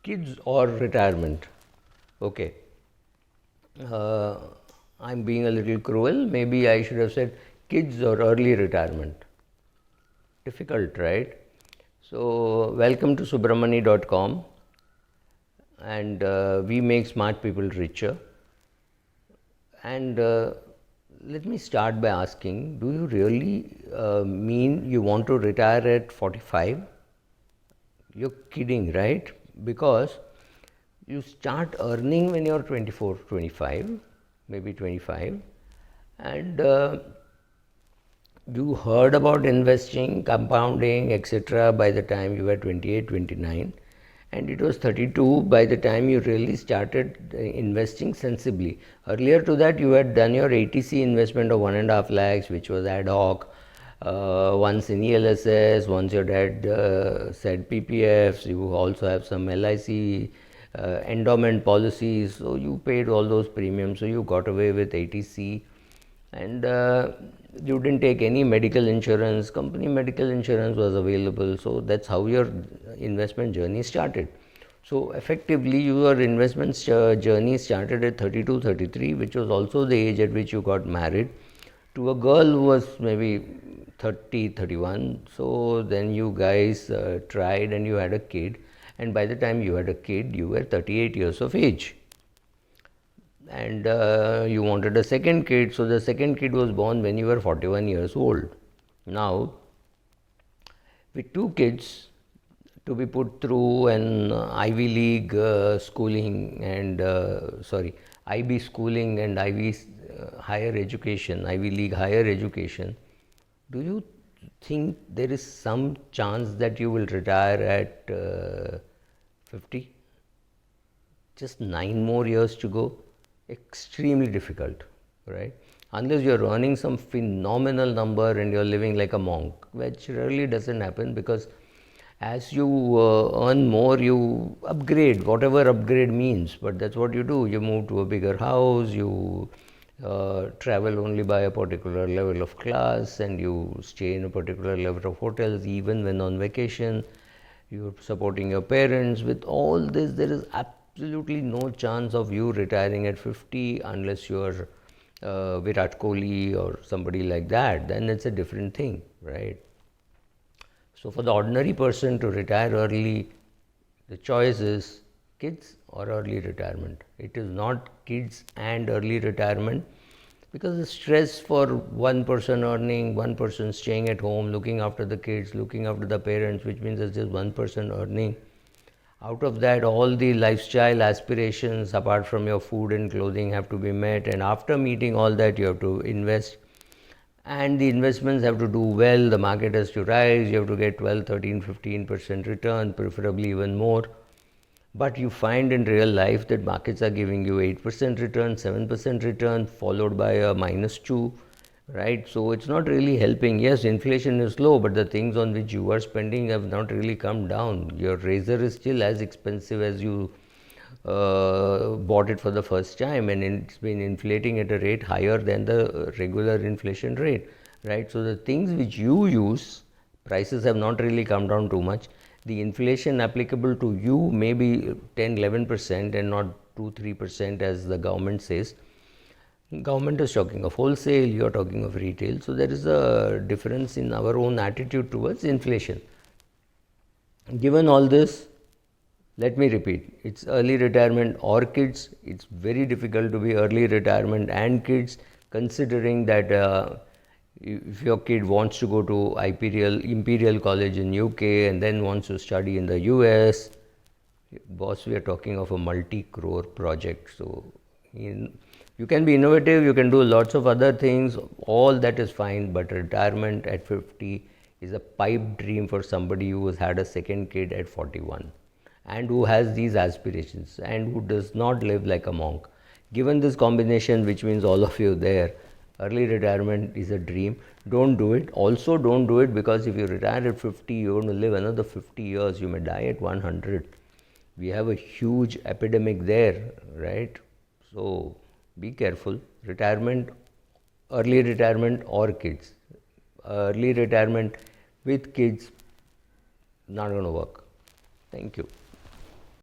Kids or retirement? Okay. I'm being a little cruel. Maybe I should have said kids or early retirement. Difficult, right? So, welcome to subramani.com, and we make smart people richer. And let me start by asking, do you really mean you want to retire at 45? You're kidding, right? Because you start earning when you're 24, 25, maybe 25, and you heard about investing, compounding, etc. by the time you were 28, 29, and it was 32 by the time you really started investing sensibly. Earlier to that, you had done your ATC investment of 1.5 lakhs, which was ad hoc. Once in ELSS, once your dad said PPFs, you also have some LIC endowment policies, so you paid all those premiums, so you got away with ATC, and you didn't take any medical insurance. Company medical insurance was available, so that's how your investment journey started. So effectively your investment journey started at 32, 33, which was also the age at which you got married to a girl who was maybe 30, 31. So then you guys tried and you had a kid, and by the time you had a kid you were 38 years of age, and you wanted a second kid, so the second kid was born when you were 41 years old. Now, with two kids to be put through an Ivy League schooling and IB schooling and Ivy higher education, Ivy League higher education, do you think there is some chance that you will retire at 50? Just 9 more years to go. Extremely difficult, right? Unless you're earning some phenomenal number and you're living like a monk, which rarely doesn't happen, because as you earn more, you upgrade, whatever upgrade means, but that's what you do. You move to a bigger house, you travel only by a particular level of class, and you stay in a particular level of hotels even when on vacation. You're supporting your parents. With all this, there is absolutely no chance of you retiring at 50 unless you're Virat Kohli or somebody like that. Then it's a different thing, right? So for the ordinary person to retire early, the choice is kids or early retirement. It is not kids and early retirement, because the stress for one person earning, one person staying at home, looking after the kids, looking after the parents, which means there's just one person earning. Out of that, all the lifestyle aspirations apart from your food and clothing have to be met, and after meeting all that, you have to invest, and the investments have to do well. The market has to rise, you have to get 12, 13, 15% return, preferably even more. But you find in real life that markets are giving you 8% return, 7% return, followed by a -2, right? So it's not really helping. Yes, inflation is low, but the things on which you are spending have not really come down. Your razor is still as expensive as you bought it for the first time, and it's been inflating at a rate higher than the regular inflation rate, right? So the things which you use, prices have not really come down too much. The inflation applicable to you may be 10, 11% and not 2, 3% as the government says. Government is talking of wholesale, you are talking of retail. So there is a difference in our own attitude towards inflation. Given all this, let me repeat, it's early retirement or kids. It's very difficult to be early retirement and kids, considering that if your kid wants to go to Imperial College in UK and then wants to study in the US, boss, we are talking of a multi-crore project. So you can be innovative, you can do lots of other things, all that is fine, but retirement at 50 is a pipe dream for somebody who has had a second kid at 41 and who has these aspirations and who does not live like a monk. Given this combination, which means all of you there, early retirement is a dream. Don't do it. Also, don't do it because if you retire at 50, you're going to live another 50 years. You may die at 100. We have a huge epidemic there, right? So be careful. Retirement, early retirement or kids. Early retirement with kids, not going to work. Thank you.